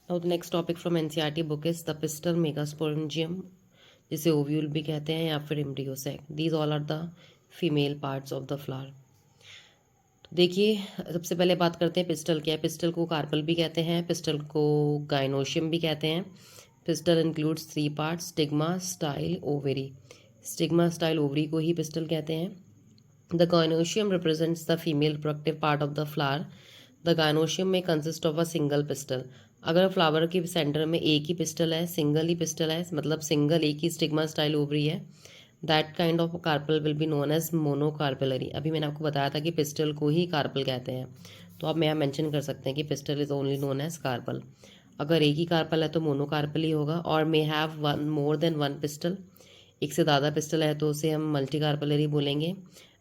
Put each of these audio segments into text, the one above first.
Now the next topic from NCERT book is the pistil megasporangium, जिसे ovule भी कहते हैं या फिर embryo sac. These all are the female parts of the flower. तो देखिए, सबसे पहले बात करते हैं पिस्टल क्या है. पिस्टल को कार्पल भी कहते हैं, पिस्टल को गाइनोशियम भी कहते हैं. Pistil includes 3 parts, stigma, style, ovary. Stigma style ovary को ही पिस्टल कहते हैं. The gynoecium represents the female reproductive part of the flower. The gynoecium may consist of a single pistil. अगर फ्लावर के सेंटर में एक ही पिस्टल है, सिंगल ही पिस्टल है, मतलब सिंगल एक ही स्टिग्मा स्टाइल ओवरी है, that kind of carpel will be known as monocarpellary. अभी मैंने आपको बताया था कि पिस्टल को ही कार्पल कहते हैं, तो आप यहाँ मेंशन कर सकते हैं कि pistil is only known as carpel. अगर एक ही कार्पल है तो मोनोकार्पल ही होगा. और may have one more than one pistil, एक से ज़्यादा पिस्टल है तो उसे हम मल्टी कार्पलरी बोलेंगे.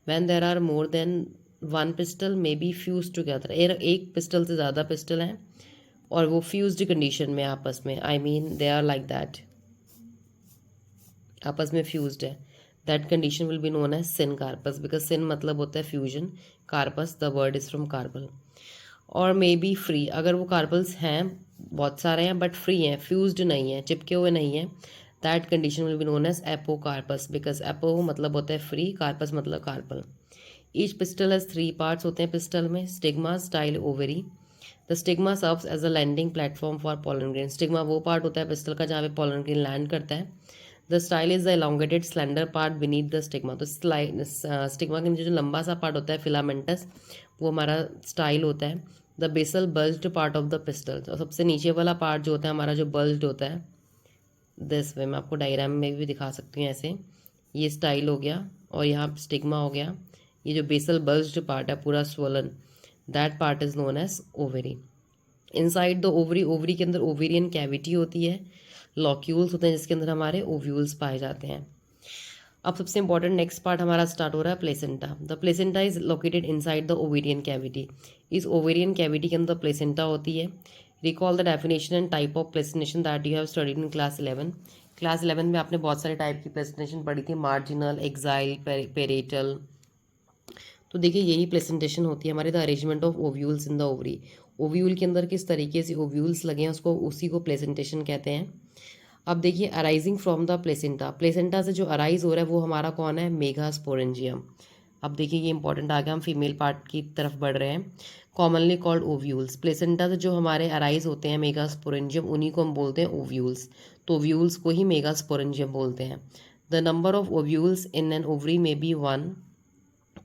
When there are more than one pistil may be fuse together. एक पिस्टल से ज़्यादा पिस्टल हैं और वो फ्यूज्ड कंडीशन में आपस में, I mean they are like that, आपस में फ्यूज्ड है, that condition will be known as syncarpous. Because syn मतलब होता है fusion, carpous the word is from carpel. और मे बी फ्री, अगर वो कार्पल्स हैं, बहुत सारे हैं बट फ्री हैं, फ्यूज्ड नहीं है, चिपके हुए नहीं हैं, that condition will be known as apocarpous. Because apo मतलब होता है फ्री, कार्पस मतलब carpel. Each pistil has 3 parts होते हैं पिस्टल में, stigma, style, ovary. The stigma serves as a landing platform for pollen grain. Stigma वो part होता है पिस्टल का जहाँ पे पोलन ग्रेन लैंड करता है. The style is the elongated slender part beneath the stigma. तो स्टिग्मा के नीचे जो लंबा सा पार्ट होता है फिलामेंटस, वो हमारा स्टाइल होता है. The basal bulged part of the pistil, तो सबसे नीचे वाला पार्ट जो होता है हमारा, जो बल्ज्ड होता है, दिस वे मैं आपको डायग्राम में भी दिखा सकती हूँ ऐसे. ये स्टाइल हो गया और यहाँ स्टिग्मा हो गया. ये जो बेसल बल्ज्ड पार्ट है पूरा swollen, that part is known as ovary. Inside the ovary, ovary के अंदर ओवेरियन कैविटी होती है, लॉक्यूल्स होते हैं जिसके अंदर हमारे ओव्यूल्स पाए जाते हैं. अब सबसे इंपॉर्टेंट नेक्स्ट पार्ट हमारा स्टार्ट हो रहा है placenta. The placenta is located inside the ovarian cavity. इस ओवेरियन कैविटी के अंदर प्लेसेंटा होती है. Recall the definition and type of placentation that you have studied in class 11. Class 11 में आपने बहुत सारे टाइप की प्लेसेंटेशन पढ़ी थी, मार्जिनल, एक्साइल, पेरेटल. तो देखिए यही प्लेसेंटेशन होती है हमारे, the arrangement of ovules in the ovary. Ovule के अंदर किस तरीके से ओव्यूल्स लगे हैं उसको, उसी को प्लेसेंटेशन कहते हैं. अब देखिए arising from the placenta, placenta से जो अराइज हो रहा है वो हमारा कौन है, मेगास्पोरेंजियम. अब देखिए ये इंपॉर्टेंट आ गया, हम फीमेल पार्ट की तरफ बढ़ रहे हैं. Commonly called ovules. प्लेसेंटा से जो हमारे अराइज होते हैं मेगास्पोरेंजियम, उन्हीं को हम बोलते हैं ओव्यूल्स. तो ओव्यूल्स को ही मेगास्पोरेंजियम बोलते हैं. The number of ovules in an ovary में बी 1.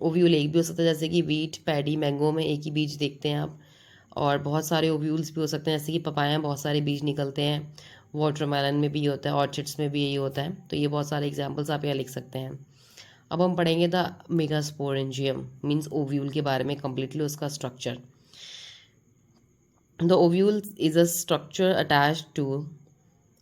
ओव्यूल एक भी हो सकता है, जैसे कि वीट, पैडी, मैंगो में एक ही बीज देखते हैं आप. और बहुत सारे ओव्यूल्स भी हो सकते हैं, जैसे कि पपाया में बहुत सारे बीज निकलते हैं, वाटरमेलन में भी होता है, ऑर्चिड्स में भी यही होता है. तो ये बहुत सारे एग्जाम्पल्स आप यहाँ लिख सकते हैं. अब हम पढ़ेंगे द मेगास्पोरेंजियम मीन्स ओव्यूल के बारे में कम्प्लीटली, उसका structure. The ovule is a structure attached to,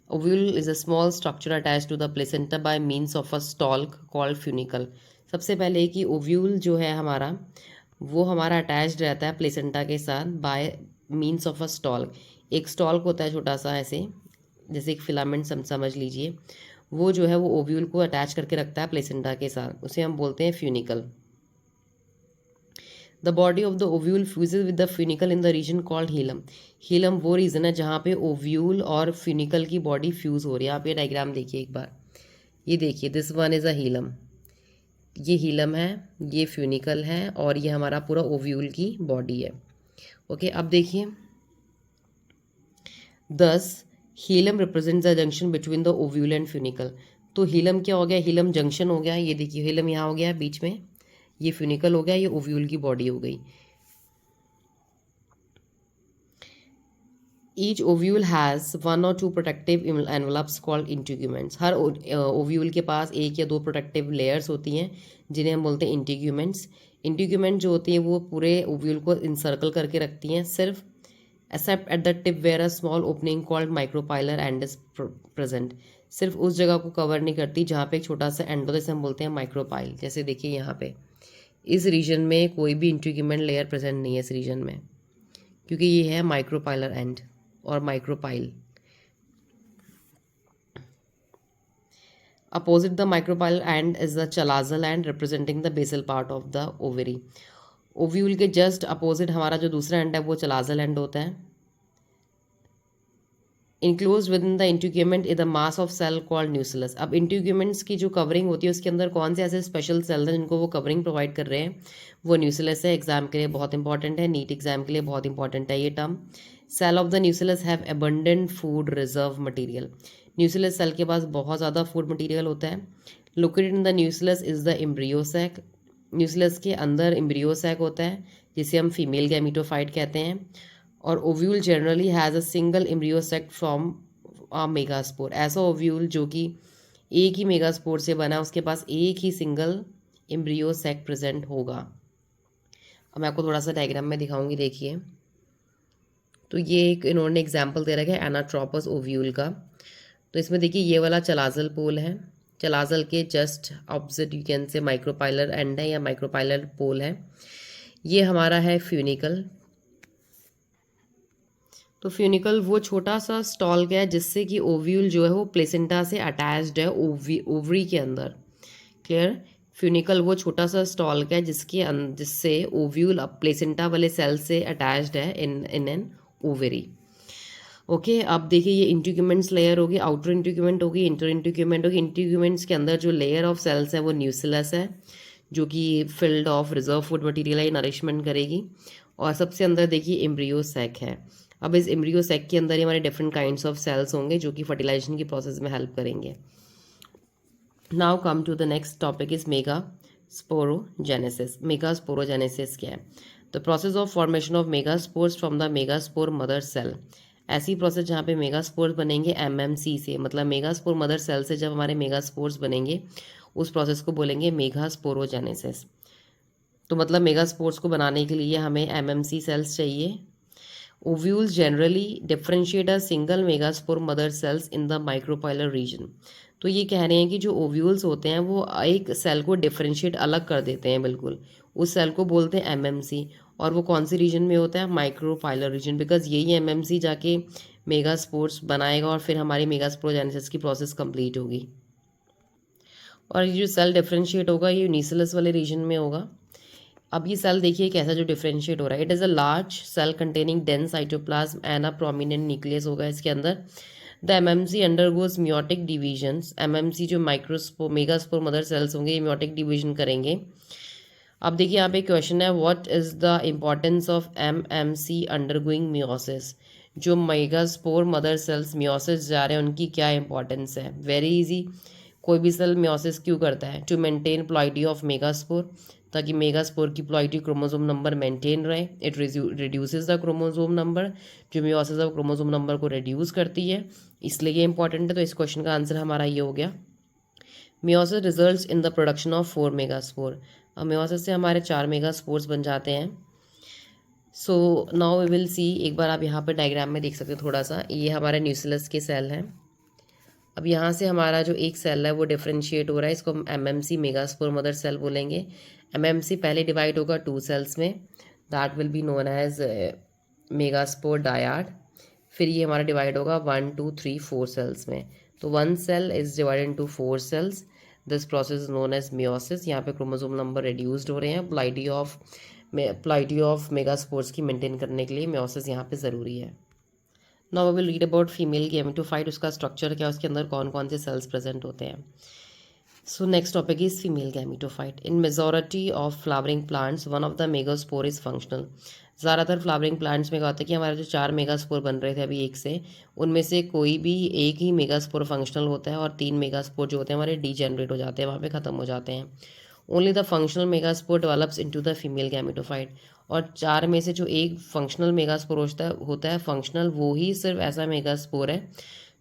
ovule is a small structure attached to the placenta by means of a stalk called funicle. सबसे पहले कि ओव्यूल जो है हमारा, वो हमारा अटैच्ड रहता है प्लेसेंटा के साथ बाय मीन्स ऑफ अ स्टॉल्क. एक स्टॉल्क होता है छोटा सा ऐसे, जैसे एक फिलामेंट समझ लीजिए, वो जो है वो ओव्यूल को अटैच करके रखता है प्लेसेंटा के साथ, उसे हम बोलते हैं funicle. The body of the ovule fuses with the funicle in the region called hilum. Hilum वो रीजन है जहाँ पे ओव्यूल और फ्यूनिकल की बॉडी फ्यूज हो रही है. आप ये डायग्राम देखिए एक बार, ये देखिए, दिस वन इज़ अ हीलम. ये हीलम है, ये फ्यूनिकल है और ये हमारा पूरा ओव्यूल की बॉडी है. ओके, अब देखिए, this hilum represents the junction between the ovule and funicle. तो हीलम क्या हो गया, हीलम जंक्शन हो गया. ये देखिए हीलम यहाँ हो गया बीच में, ये फ्यूनिकल हो गया, ये ओव्यूल की बॉडी हो गई. Each ovule has 1 or 2 protective envelopes called integuments. Her ovule के पास 1 या 2 प्रोटेक्टिव लेयर्स होती हैं जिन्हें हम बोलते हैं इंटीग्यूमेंट्स. इंटीग्यूमेंट जो होती है वो पूरे ओव्यूल को इंसर्कल करके रखती हैं सिर्फ, except at the tip where a small opening called micropylar end is present. सिर्फ उस जगह को कवर नहीं करती जहाँ पे एक छोटा सा एंड होता है, जैसे हम बोलते हैं माइक्रोपाइल. जैसे देखिए यहाँ पे इस रीजन में कोई भी इंटीग्यूमेंट लेयर प्रेजेंट नहीं है इस रीजन में, क्योंकि ये है माइक्रोपाइलर एंड और micropyle. Opposite the micropyle end is the chalazal end representing the basal part of the ovary. Ovule के जस्ट अपोजिट हमारा जो दूसरा एंड है वो चलाजल एंड होता है. Enclose within the integument in the mass of cell called nucellus. अब integuments की जो कवरिंग होती है उसके अंदर कौन से ऐसे स्पेशल सेल हैं जिनको वो कवरिंग प्रोवाइड कर रहे हैं, वो न्यूसिलस है। एग्जाम के लिए बहुत इंपॉर्टेंट है, नीट एग्जाम के लिए बहुत इंपॉर्टेंट है ये term. Cell of the nucellus have abundant food reserve material. Nucellus cell के पास बहुत ज़्यादा फूड मटीरियल होता है। Located in the nucellus is the embryo sac. Nucellus के अंदर एम्ब्रियो सैक होता है जिसे हम फीमेल गैमीटोफाइट कहते हैं। और ovule generally has a single embryo sac from a megaspore. ऐसा ओव्यूल जो कि एक ही मेगास्पोर से बना, उसके पास एक ही सिंगल एम्ब्रियो सैक प्रेजेंट होगा। अब मैं आपको थोड़ा सा डायग्राम में दिखाऊंगी, देखिए। तो ये एक इन्होंने एग्जाम्पल दे रखा है एनाट्रोपस ओव्यूल का। तो इसमें देखिए ये वाला चलाजल पोल है, चलाजल के just opposite you can say micropylar and है या माइक्रोपाइलर पोल है। ये हमारा है फ्यूनिकल। तो फ्यूनिकल वो छोटा सा स्टॉल क्या है जिससे कि ओव्यूल जो है वो प्लेसेंटा से अटैच्ड है ओवरी के अंदर। क्लियर? फ्यूनिकल वो छोटा सा स्टॉल क्या है जिससे ओव्यूल प्लेसेंटा वाले सेल से अटैच्ड है इन एन ओवरी। ओके, अब देखिए ये इंट्यूगमेंट्स लेयर होगी, आउटर इंट्यूगमेंट होगी, इंटर इंट्यूगमेंट होगी। इंट्यूगमेंट्स के अंदर जो लेयर ऑफ सेल्स है वो न्यूसिलस है जो कि field of reserve food material है, नरिशमेंट करेगी। और सबसे अंदर देखिए एम्ब्रियो सैक है। अब इस एम्ब्रियो सैक के अंदर ही हमारे डिफरेंट काइंड्स ऑफ सेल्स होंगे जो कि फर्टिलाइजेशन की प्रोसेस में हेल्प करेंगे। Now come to the next topic is megasporogenesis. Megasporogenesis क्या है? The process of formation of megaspores from the megaspore mother cell. ऐसी प्रोसेस जहाँ पे मेगास्पोर्स बनेंगे एमएमसी से, मतलब मेगास्पोर मदर सेल से जब हमारे मेगास्पोर्स बनेंगे उस प्रोसेस को बोलेंगे मेगास्पोरोजेनेसिस। तो मतलब मेगास्पोर्स को बनाने के लिए हमें एमएमसी सेल्स चाहिए। Ovules generally differentiate a single megaspore mother sales in the micropylar reason. तो ये कह रहे हैं कि जो ओव्यूल्स होते हैं वो एक सेल को डिफरेंशिएट अलग कर देते हैं, बिल्कुल उस सेल को बोलते हैं एमएमसी। और वो कौन सी रीजन में होता है? माइक्रोपाइलर रीजन, बिकॉज यही एमएमसी जाके मेगास्पोर्स बनाएगा और फिर हमारी मेगास्पोरोजेनेसिस की प्रोसेस कंप्लीट होगी। और ये जो सेल डिफरेंशिएट होगा ये न्यूसिलस वाले रीजन में होगा। अब ये सेल देखिए कैसा जो डिफरेंशिएट हो रहा है। It is a large cell containing dense cytoplasm and a prominent nucleus होगा इसके अंदर। The MMC undergoes meiotic divisions. MMC जो मेगास्पोर मदर सेल्स होंगे ये म्योटिक डिवीजन करेंगे। अब देखिए यहाँ पे क्वेश्चन है, what is the importance of MMC undergoing meiosis. जो मेगास्पोर मदर सेल्स मियोसिस जा रहे हैं उनकी क्या इंपॉर्टेंस है? Very easy. कोई भी सेल मियोसिस क्यों करता है? To maintain ploidy of megaspore, ताकि मेगास्पोर की प्लॉइडी क्रोमोसोम नंबर मेंटेन रहे। It reduces the chromosome number, जो मियोसिस ऑफ क्रोमोसोम नंबर को रिड्यूस करती है, इसलिए ये इंपॉर्टेंट है। तो इस क्वेश्चन का आंसर हमारा ये हो गया। Meiosis results in the production of 4 megaspore. अब मियोसिस से हमारे 4 मेगास्पोर्स बन जाते हैं। So now we will see, एक बार आप यहाँ पर डायग्राम में देख सकते हो थोड़ा सा, ये हमारे न्यूसिलस के सेल हैं। अब यहाँ से हमारा जो एक सेल है वो डिफरेंशिएट हो रहा है, इसको हम एमएमसी मेगास्पोर मदर सेल बोलेंगे। एमएमसी पहले डिवाइड होगा 2 सेल्स में, that will be known as megaspore dyad. फिर ये हमारा डिवाइड होगा 1 2 3 4 सेल्स में। तो 1 cell is divided into 4 cells. This process is known as meiosis. यहाँ पे क्रोमोसोम नंबर रिड्यूस्ड हो रहे हैं। प्लाइडी ऑफ मेगास्पोर्स की मेंटेन करने के लिए मियोसिस यहाँ पे ज़रूरी है। Now we will read about female gametophyte, उसका स्ट्रक्चर क्या है, उसके अंदर कौन कौन से सेल्स प्रेजेंट होते हैं। So next topic is female gametophyte. In majority of flowering plants one of the megaspore is functional. ज़्यादातर फ्लावरिंग प्लांट्स में क्या होता है कि हमारे जो 4 मेगास्पोर बन रहे थे अभी एक से, उनमें से कोई भी एक ही मेगास्पोर फंक्शनल होता है और 3 मेगास्पोर जो होते हैं हमारे डीजेनरेट हो जाते हैं, वहाँ पे ख़त्म हो जाते हैं। Only the functional megaspore develops into the female gametophyte. और 4 में से जो एक फंक्शनल मेगास्पोर होता है फंक्शनल, वो ही सिर्फ ऐसा मेगास्पोर है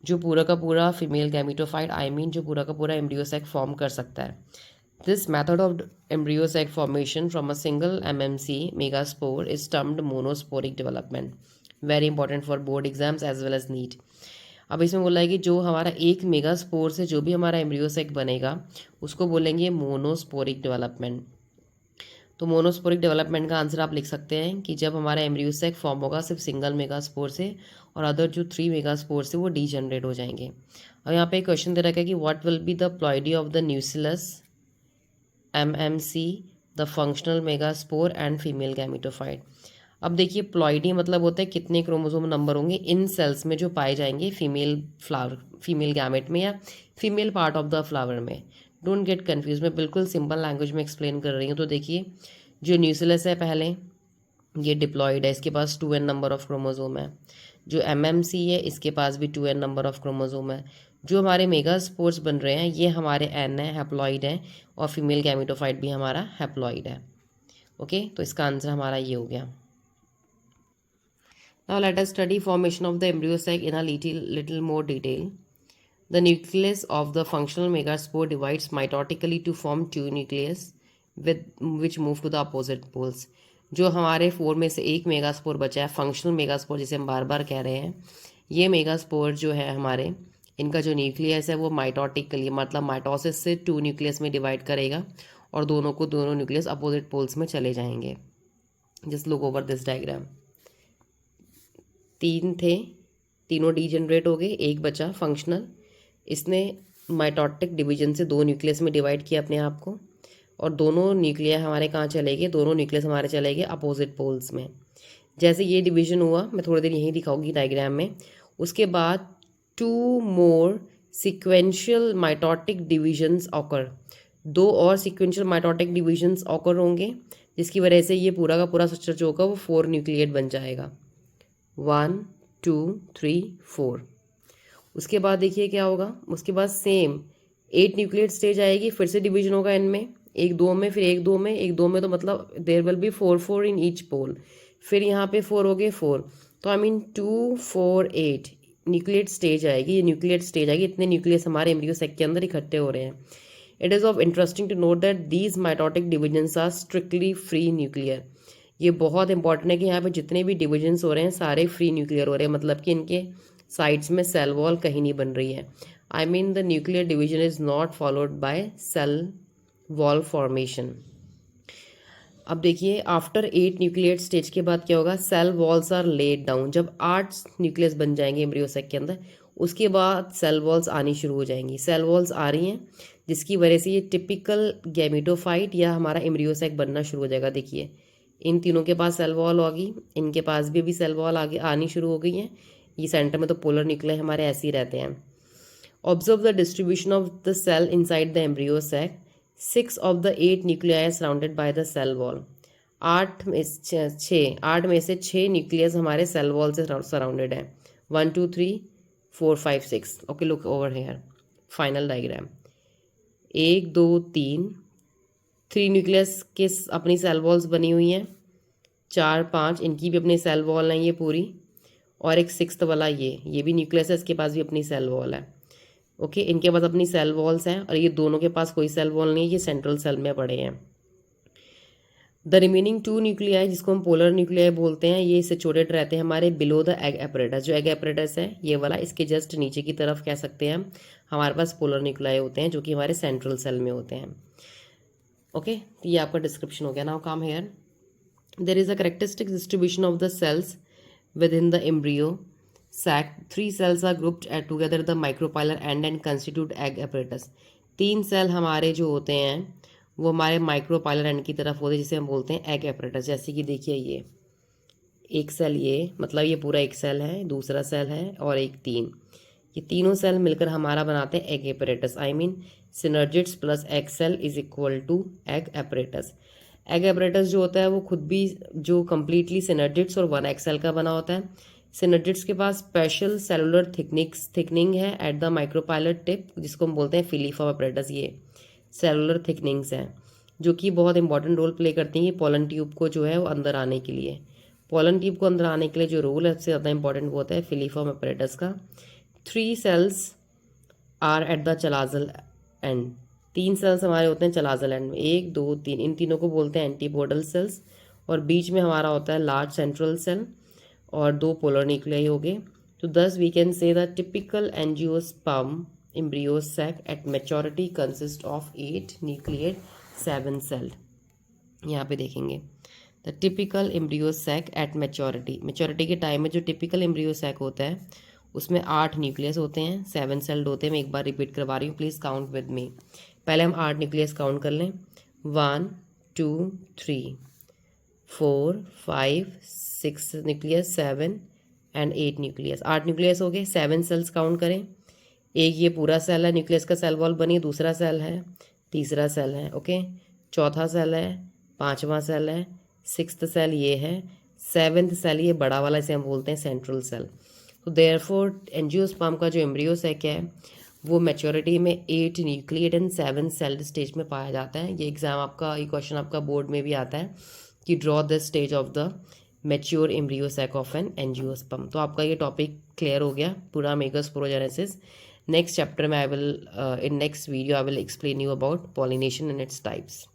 जो पूरा का पूरा फीमेल गैमेटोफाइट जो पूरा का पूरा एम्ब्रियो सैक फॉर्म कर सकता है। This method of embryo sac formation from a single MMC megaspore is termed monosporic development. Very important for board exams as well as NEET. अब इसमें बोला है कि जो हमारा एक मेगास्पोर से जो भी हमारा एम्ब्रियो सैक बनेगा उसको बोलेंगे मोनोस्पोरिक डेवलपमेंट। तो मोनोस्पोरिक डेवलपमेंट का आंसर आप लिख सकते हैं कि जब हमारा एम्ब्रियो सैक फॉर्म होगा सिर्फ सिंगल मेगास्पोर से, और अदर जो 3 मेगास्पोर से वो डीजनरेट हो जाएंगे। और यहाँ पे एक क्वेश्चन दे रखा है कि what will be the ploidy of the न्यूसिलस, MMC, the functional megaspore and female gametophyte. अब देखिए प्लॉइडी मतलब होता है कितने क्रोमोसोम नंबर होंगे इन सेल्स में जो पाए जाएंगे फीमेल फ्लावर, फीमेल गैमेट में या female part of the flower में। डोंट गेट कंफ्यूज, मैं बिल्कुल सिंपल लैंग्वेज में एक्सप्लेन कर रही हूँ। तो देखिए जो न्यूक्लियस है पहले ये डिप्लॉइड है, इसके पास 2n नंबर ऑफ क्रोमोसोम है। जो MMC है इसके पास भी 2n नंबर ऑफ क्रोमोसोम है। जो हमारे मेगास्पोर्स बन रहे हैं ये हमारे n है, हैप्लॉइड है, और फीमेल गैमेटोफाइट भी हमारा हैप्लॉइड है। ओके, तो इसका आंसर हमारा ये हो गया। Now let us study formation of the embryo sac in a little more detail. The nucleus of the functional megaspore divides mitotically to form two nucleus with which move to the opposite poles. जो हमारे 4 में से एक megaspore बचा है, functional megaspore जिसे हम बार बार कह रहे हैं, ये मेगास्पोर जो है हमारे, इनका जो न्यूक्लियस है वो माइटोटिकली मतलब माइटोसिस से 2 न्यूक्लियस में डिवाइड करेगा और दोनों न्यूक्लियस अपोजिट पोल्स में चले जाएंगे। Just look over this diagram. 3 थे, तीनों डीजनरेट हो गए, एक बचा फंक्शनल। इसने माइटोटिक डिवीजन से 2 न्यूक्लियस में डिवाइड किया अपने आप को, और दोनों न्यूक्लिया हमारे कहाँ चले गए, दोनों न्यूक्लियस हमारे चले गए अपोजिट पोल्स में। जैसे ये डिवीजन हुआ, मैं थोड़ी देर यहीं दिखाऊंगी डायग्राम में, उसके बाद 2 मोर सिक्वेंशियल माइटोटिक डिविजन्स ऑकर, 2 और सिक्वेंशियल माइटोटिक डिविजन्स ऑकर होंगे, जिसकी वजह से ये पूरा का पूरा स्ट्रक्चर जो होगा वो 4 न्यूक्लिएट बन जाएगा। 1 2 3 4। उसके बाद देखिए क्या होगा, उसके बाद सेम 8 न्यूक्लिएट स्टेज आएगी, फिर से डिवीजन होगा इनमें, एक 2 में, फिर एक 2 में, एक 2 में, तो मतलब there will be 4 in each pole. फिर यहाँ पे 4 हो गए 4, तो आई मीन 2 4 8 न्यूक्लिएट स्टेज आएगी, ये न्यूक्लिएट स्टेज आएगी। इतने न्यूक्लियस हमारे एम्ब्रियो सेक के अंदर इकट्ठे हो रहे हैं। It is of interesting to note that these mitotic divisions are strictly free nuclear. ये बहुत इंपॉर्टेंट है कि यहाँ पे जितने भी डिविजन्स हो रहे हैं सारे फ्री न्यूक्लियर हो रहे हैं, मतलब कि इनके साइड्स में सेल वॉल कहीं नहीं बन रही है। I mean the nuclear division is not followed by cell wall formation. अब देखिए आफ्टर 8 न्यूक्लियर स्टेज के बाद क्या होगा, cell walls are laid down. जब 8 न्यूक्लियस बन जाएंगे एम्ब्रियो सेक के अंदर, उसके बाद सेल वॉल्स आनी शुरू हो जाएंगी। सेल वॉल्स आ रही हैं जिसकी वजह से ये टिपिकल गैमेटोफाइट या हमारा एम्ब्रियो सेक बनना शुरू हो जाएगा। देखिए इन तीनों के पास सेल वॉल होगी, इनके पास भी सेल वॉल आगे आनी शुरू हो गई है। ये सेंटर में तो पोलर न्यूक्लियर हमारे ऐसे ही रहते हैं। Observe the distribution of the cell inside the embryo sac. 6 of the 8 nuclei are surrounded by the cell wall। 8 में से 6 न्यूक्लियस हमारे सेल वॉल से सराउंडेड है। 1 2 3 4 5 6। Okay, look over here, final diagram. 1 2 3 nucleus के अपनी सेल वॉल्स बनी हुई हैं, 4 5 इनकी भी अपनी सेल वॉल हैं ये पूरी, और एक 6th वाला ये भी न्यूक्लियस है, इसके पास भी अपनी सेल वॉल है। ओके, इनके पास अपनी सेल वॉल्स हैं, और ये दोनों के पास कोई सेल वॉल नहीं है, ये सेंट्रल सेल में पड़े हैं। द रिमेनिंग 2 न्यूक्लियाई जिसको हम पोलर न्यूक्लियाई बोलते हैं, ये सिचुएटेड रहते हैं हमारे बिलो द एग एपरेटस। जो एग एपरेटस है ये वाला, इसके जस्ट नीचे की तरफ कह सकते हैं हम, हमारे पास पोलर न्यूक्लियाई होते हैं जो कि हमारे सेंट्रल सेल में होते हैं। ओके, तो ये आपका डिस्क्रिप्शन हो गया। Now come here, there is a characteristic distribution of the cells within the embryo sac। 3 cells are grouped at together the micropylar end and constitute egg apparatus। 3 cell हमारे जो होते हैं वो हमारे माइक्रोपाइलर एंड की तरफ होते हैं, जिसे हम बोलते हैं एग एपरेटस। जैसे कि देखिए ये एक सेल, ये मतलब ये पूरा एक सेल है, दूसरा सेल है और एक 3, ये तीनों सेल मिलकर हमारा बनाते हैं egg apparatus. I mean synergids plus egg cell is equal to egg apparatus. Egg apparatus जो होता है वो खुद भी जो कम्प्लीटली सिनर्जिड्स और 1 एग सेल का बना होता है। सिनर्जिड्स के पास स्पेशल सेलुलर थिकनिंग है एट द माइक्रोपाइलर टिप, जिसको हम बोलते हैं फिलीफॉर्म एपरेटस। ये सेलुलर थिकनिंग्स हैं जो कि बहुत इंपॉर्टेंट रोल प्ले करती हैं पोलन ट्यूब को जो है वो अंदर आने के लिए। पोलन ट्यूब को अंदर आने के लिए जो रोल है सबसे ज़्यादा इंपॉर्टेंट वो होता है फिलीफॉर्म एपरेटस का। 3 cells are at the chalazal end. 3 cells हमारे होते हैं चलाजल एंड में, 1 2 3। इन तीनों को बोलते हैं एंटीपोडल सेल्स, और बीच में हमारा होता है लार्ज सेंट्रल सेल और 2 पोलर न्यूक्लियाई हो गए। तो thus we can say the typical angiosperm embryo sac at maturity consist of 8 nucleate 7 celled. यहाँ पे देखेंगे the typical embryo sac at maturity के टाइम में जो टिपिकल एम्ब्रियो सैक होता है उसमें 8 न्यूक्लियस होते हैं, 7 सेल्ड होते हैं। मैं एक बार रिपीट करवा रही हूँ, प्लीज़ काउंट विद मी। पहले हम 8 न्यूक्लियस काउंट कर लें। 1 2 3 4 5 6 न्यूक्लियस, 7 एंड 8 न्यूक्लियस। 8 न्यूक्लियस हो गए। 7 सेल्स काउंट करें। एक ये पूरा सेल है, न्यूक्लियस का सेल वॉल बनी, दूसरा सेल है, तीसरा सेल है, ओके, चौथा सेल है, पांचवा सेल है, सिक्स्थ सेल ये है, सेवेंथ सेल ये बड़ा वाला, इसे हम बोलते हैं सेंट्रल सेल। तो देयरफॉर एंजियोस्पर्म का जो एम्ब्रियो सेक है वो मैच्योरिटी में 8 न्यूक्लियट एंड 7 सेल्ड स्टेज में पाया जाता है। ये एग्जाम आपका, ये क्वेश्चन आपका बोर्ड में भी आता है कि draw the stage of the mature embryo sac of an angiosperm. तो आपका ये टॉपिक क्लियर हो गया पूरा मेगास्पोरोजेनेसिस। नेक्स्ट चैप्टर में I will in next video I will explain you about pollination and its types.